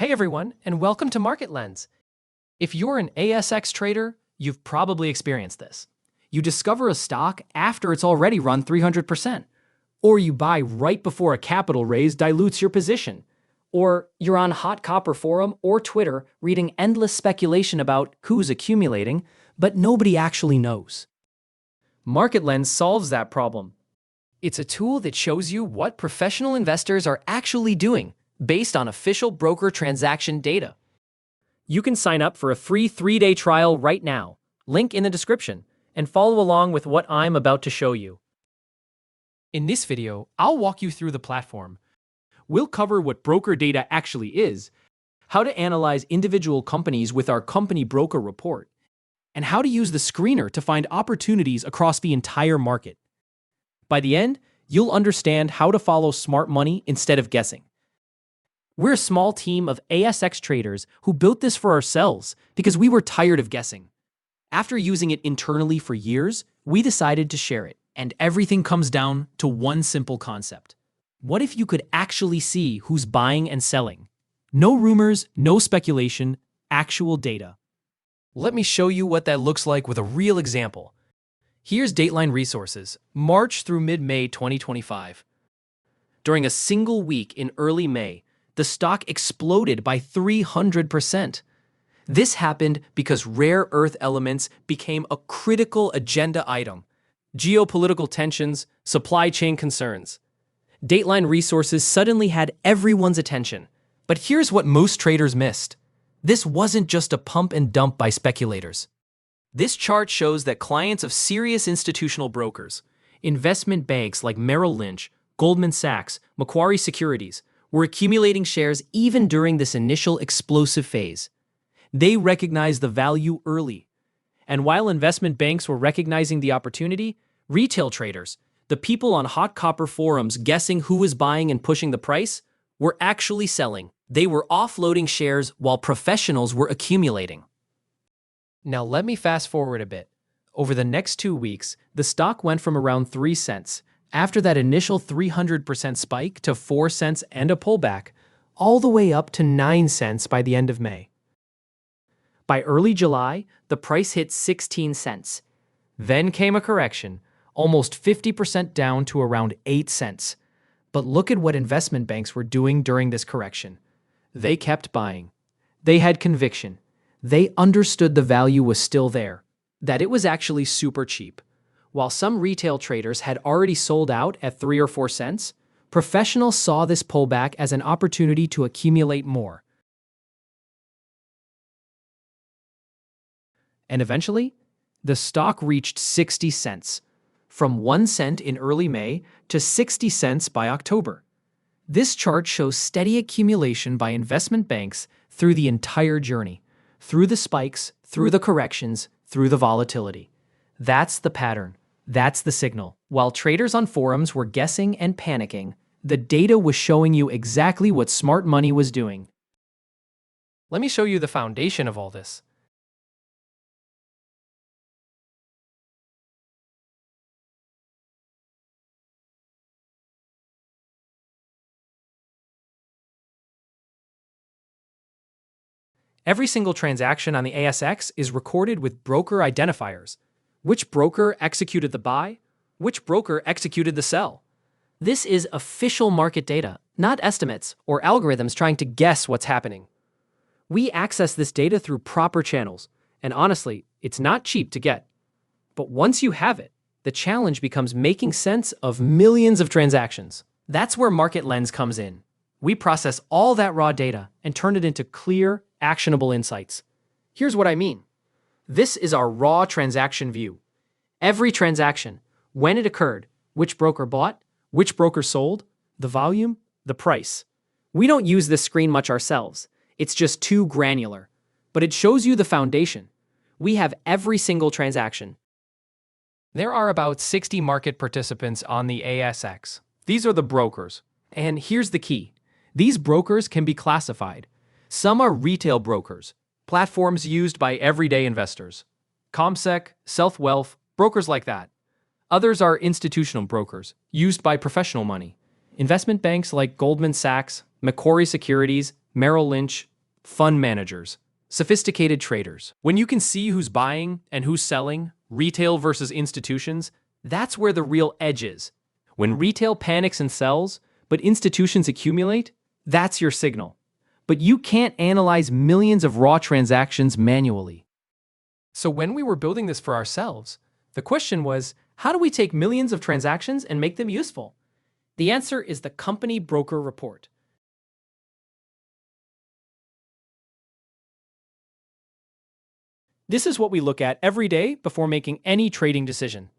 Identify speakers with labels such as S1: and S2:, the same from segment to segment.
S1: Hey everyone, and welcome to MarketLens. If you're an ASX trader, you've probably experienced this. You discover a stock after it's already run 300%, or you buy right before a capital raise dilutes your position, or you're on Hot Copper Forum or Twitter reading endless speculation about who's accumulating, but nobody actually knows. MarketLens solves that problem. It's a tool that shows you what professional investors are actually doing based on official broker transaction data. You can sign up for a free 3-day trial right now, link in the description, and follow along with what I'm about to show you. In this video, I'll walk you through the platform. We'll cover what broker data actually is, how to analyze individual companies with our company broker report, and how to use the screener to find opportunities across the entire market. By the end, you'll understand how to follow smart money instead of guessing. We're a small team of ASX traders who built this for ourselves because we were tired of guessing. After using it internally for years, we decided to share it, and everything comes down to one simple concept. What if you could actually see who's buying and selling? No rumors, no speculation, actual data. Let me show you what that looks like with a real example. Here's Dateline Resources, March through mid-May 2025. During a single week in early May, the stock exploded by 300%. This happened because rare earth elements became a critical agenda item. Geopolitical tensions, supply chain concerns. Dateline Resources suddenly had everyone's attention. But here's what most traders missed. This wasn't just a pump and dump by speculators. This chart shows that clients of serious institutional brokers, investment banks like Merrill Lynch, Goldman Sachs, Macquarie Securities, were accumulating shares even during this initial explosive phase. They recognized the value early. And while investment banks were recognizing the opportunity, retail traders, the people on Hot Copper forums guessing who was buying and pushing the price, were actually selling. They were offloading shares while professionals were accumulating. Now let me fast forward a bit. Over the next 2 weeks, the stock went from around 3 cents after that initial 300% spike to 4 cents and a pullback, all the way up to 9 cents by the end of May. By early July, the price hit 16 cents. Then came a correction, almost 50% down to around 8 cents. But look at what investment banks were doing during this correction. They kept buying. They had conviction. They understood the value was still there, that it was actually super cheap. While some retail traders had already sold out at 3 or 4 cents, professionals saw this pullback as an opportunity to accumulate more. And eventually, the stock reached 60 cents, from 1 cent in early May to 60 cents by October. This chart shows steady accumulation by investment banks through the entire journey, through the spikes, through the corrections, through the volatility. That's the pattern. That's the signal. While traders on forums were guessing and panicking, the data was showing you exactly what smart money was doing. Let me show you the foundation of all this. Every single transaction on the ASX is recorded with broker identifiers. Which broker executed the buy? Which broker executed the sell? This is official market data, not estimates or algorithms trying to guess what's happening. We access this data through proper channels, and honestly, it's not cheap to get. But once you have it, the challenge becomes making sense of millions of transactions. That's where MarketLens comes in. We process all that raw data and turn it into clear, actionable insights. Here's what I mean. This is our raw transaction view. Every transaction, when it occurred, which broker bought, which broker sold, the volume, the price. We don't use this screen much ourselves. It's just too granular. But it shows you the foundation. We have every single transaction. There are about 60 market participants on the ASX. These are the brokers. And here's the key. These brokers can be classified. Some are retail brokers, platforms used by everyday investors. ComSec, SelfWealth, brokers like that. Others are institutional brokers, used by professional money. Investment banks like Goldman Sachs, Macquarie Securities, Merrill Lynch, fund managers, sophisticated traders. When you can see who's buying and who's selling, retail versus institutions, that's where the real edge is. When retail panics and sells, but institutions accumulate, that's your signal. But you can't analyze millions of raw transactions manually. So when we were building this for ourselves, the question was, how do we take millions of transactions and make them useful? The answer is the Company Broker Report. This is what we look at every day before making any trading decision.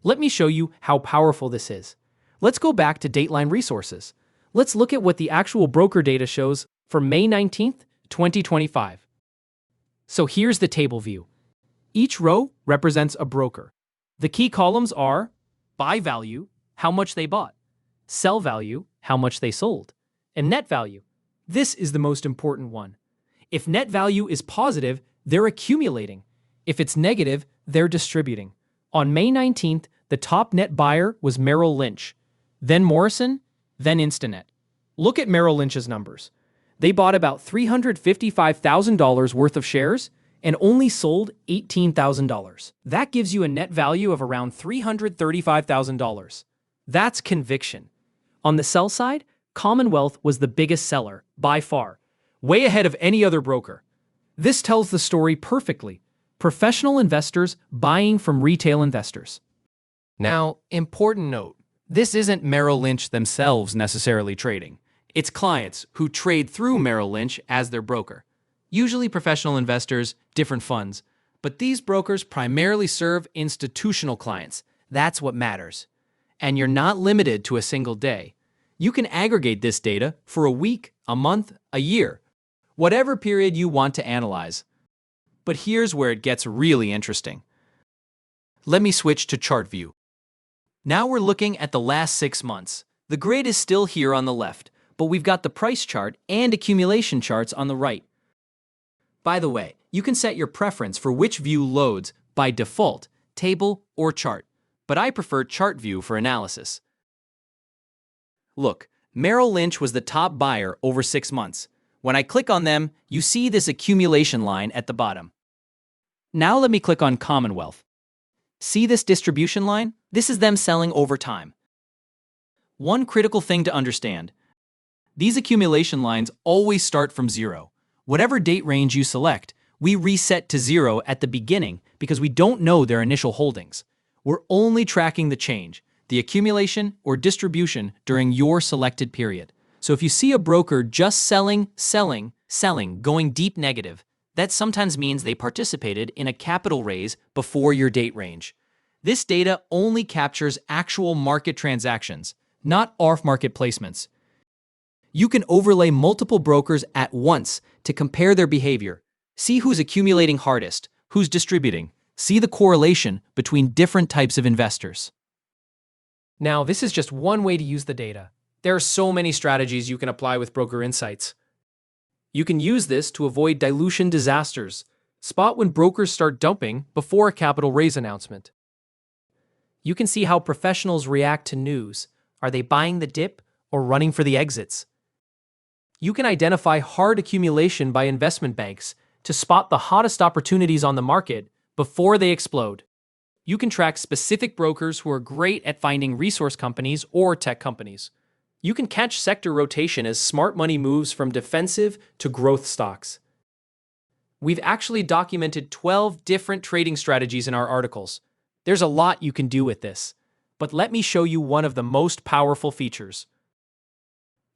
S1: Let me show you how powerful this is. Let's go back to Dateline Resources. Let's look at what the actual broker data shows for May 19th, 2025. So here's the table view. Each row represents a broker. The key columns are buy value, how much they bought, sell value, how much they sold, and net value. This is the most important one. If net value is positive, they're accumulating. If it's negative, they're distributing. On May 19th, the top net buyer was Merrill Lynch, then Morrison, then Instinet. Look at Merrill Lynch's numbers. They bought about $355,000 worth of shares and only sold $18,000. That gives you a net value of around $335,000. That's conviction. On the sell side, Commonwealth was the biggest seller, by far, way ahead of any other broker. This tells the story perfectly. Professional investors buying from retail investors. Now, important note, this isn't Merrill Lynch themselves necessarily trading. It's clients who trade through Merrill Lynch as their broker. Usually professional investors, different funds, but these brokers primarily serve institutional clients. That's what matters. And you're not limited to a single day. You can aggregate this data for a week, a month, a year, whatever period you want to analyze. But here's where it gets really interesting. Let me switch to chart view. Now we're looking at the last 6 months. The grid is still here on the left, but we've got the price chart and accumulation charts on the right. By the way, you can set your preference for which view loads by default, table or chart, but I prefer chart view for analysis. Look, Merrill Lynch was the top buyer over 6 months. When I click on them, you see this accumulation line at the bottom. Now let me click on Commonwealth. See this distribution line? This is them selling over time. One critical thing to understand. These accumulation lines always start from 0. Whatever date range you select, we reset to 0 at the beginning because we don't know their initial holdings. We're only tracking the change, the accumulation or distribution during your selected period. So if you see a broker just selling, going deep negative, that sometimes means they participated in a capital raise before your date range. This data only captures actual market transactions, not off-market placements. You can overlay multiple brokers at once to compare their behavior. See who's accumulating hardest, who's distributing. See the correlation between different types of investors. Now, this is just one way to use the data. There are so many strategies you can apply with broker insights. You can use this to avoid dilution disasters. Spot when brokers start dumping before a capital raise announcement. You can see how professionals react to news. Are they buying the dip or running for the exits? You can identify hard accumulation by investment banks to spot the hottest opportunities on the market before they explode. You can track specific brokers who are great at finding resource companies or tech companies. You can catch sector rotation as smart money moves from defensive to growth stocks. We've actually documented 12 different trading strategies in our articles. There's a lot you can do with this, but let me show you one of the most powerful features.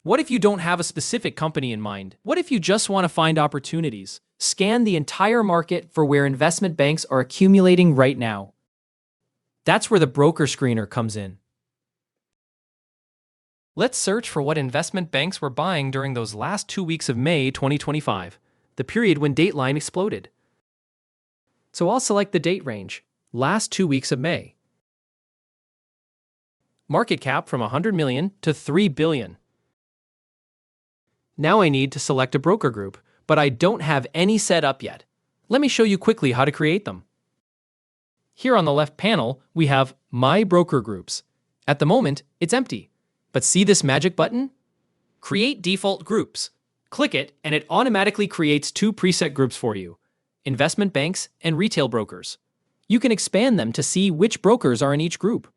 S1: What if you don't have a specific company in mind? What if you just want to find opportunities? Scan the entire market for where investment banks are accumulating right now. That's where the broker screener comes in. Let's search for what investment banks were buying during those last 2 weeks of May 2025, the period when Dateline exploded. So I'll select the date range, last 2 weeks of May. Market cap from 100 million to 3 billion. Now I need to select a broker group, but I don't have any set up yet. Let me show you quickly how to create them. Here on the left panel, we have My Broker Groups. At the moment, it's empty. But see this magic button? Create Default Groups. Click it, and it automatically creates two preset groups for you: investment banks and retail brokers. You can expand them to see which brokers are in each group.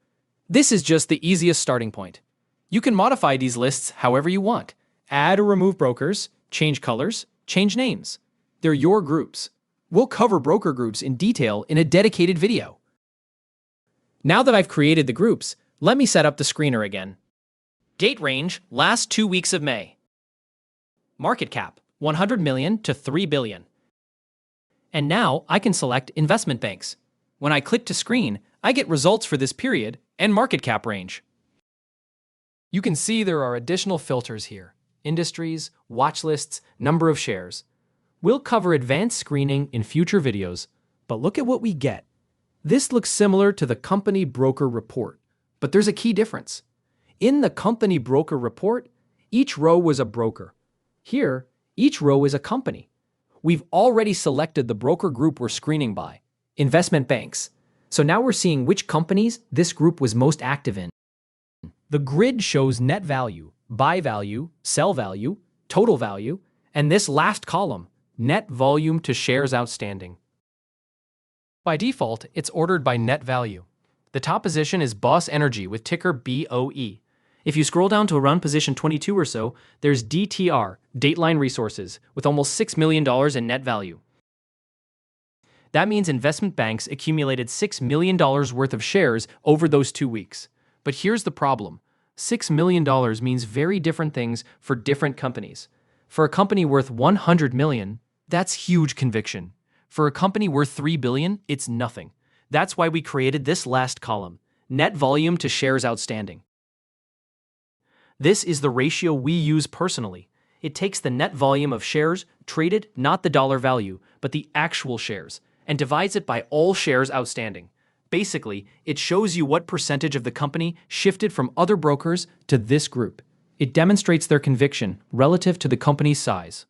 S1: This is just the easiest starting point. You can modify these lists however you want. Add or remove brokers, change colors, change names. They're your groups. We'll cover broker groups in detail in a dedicated video. Now that I've created the groups, let me set up the screener again. Date range, last 2 weeks of May. Market cap, 100 million to 3 billion. And now I can select investment banks. When I click to screen, I get results for this period and market cap range. You can see there are additional filters here: industries, watch lists, number of shares. We'll cover advanced screening in future videos, but look at what we get. This looks similar to the company broker report, but there's a key difference. In the company broker report, each row was a broker. Here, each row is a company. We've already selected the broker group we're screening by, investment banks. So now we're seeing which companies this group was most active in. The grid shows net value, buy value, sell value, total value, and this last column, net volume to shares outstanding. By default, it's ordered by net value. The top position is Boss Energy with ticker BOE. If you scroll down to around position 22 or so, there's DTR, Dateline Resources, with almost $6 million in net value. That means investment banks accumulated $6 million worth of shares over those 2 weeks. But here's the problem. $6 million means very different things for different companies. For a company worth $100 million, that's huge conviction. For a company worth $3 billion, it's nothing. That's why we created this last column, net volume to shares outstanding. This is the ratio we use personally. It takes the net volume of shares traded, not the dollar value, but the actual shares, and divides it by all shares outstanding. Basically, it shows you what percentage of the company shifted from other brokers to this group. It demonstrates their conviction relative to the company's size.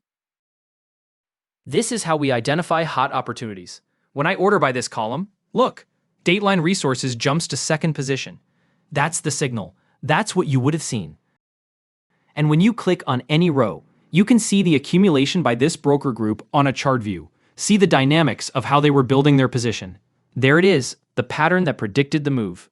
S1: This is how we identify hot opportunities. When I order by this column, look, Dateline Resources jumps to second position. That's the signal. That's what you would have seen. And when you click on any row, you can see the accumulation by this broker group on a chart view. See the dynamics of how they were building their position. There it is, the pattern that predicted the move.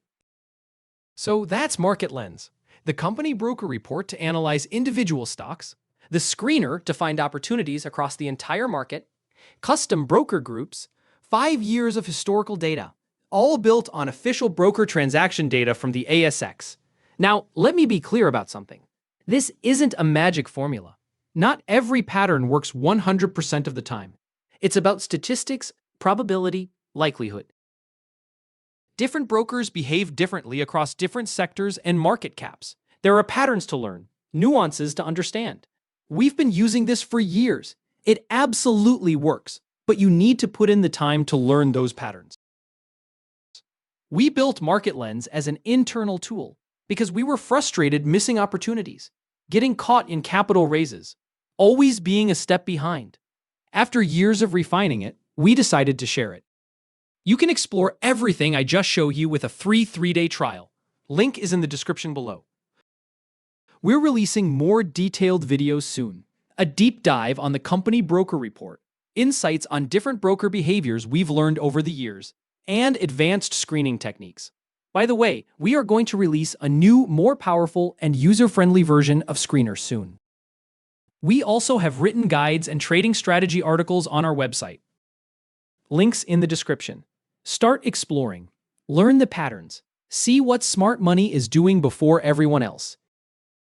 S1: So that's MarketLens, the company broker report to analyze individual stocks, the screener to find opportunities across the entire market, custom broker groups, 5 years of historical data, all built on official broker transaction data from the ASX. Now, let me be clear about something. This isn't a magic formula. Not every pattern works 100% of the time. It's about statistics, probability, likelihood. Different brokers behave differently across different sectors and market caps. There are patterns to learn, nuances to understand. We've been using this for years. It absolutely works, but you need to put in the time to learn those patterns. We built MarketLens as an internal tool because we were frustrated missing opportunities, getting caught in capital raises, always being a step behind. After years of refining it, we decided to share it. You can explore everything I just showed you with a free 3-day trial. Link is in the description below. We're releasing more detailed videos soon. A deep dive on the company broker report, insights on different broker behaviors we've learned over the years, and advanced screening techniques. By the way, we are going to release a new, more powerful and user-friendly version of Screener soon. We also have written guides and trading strategy articles on our website. Links in the description. Start exploring. Learn the patterns. See what smart money is doing before everyone else.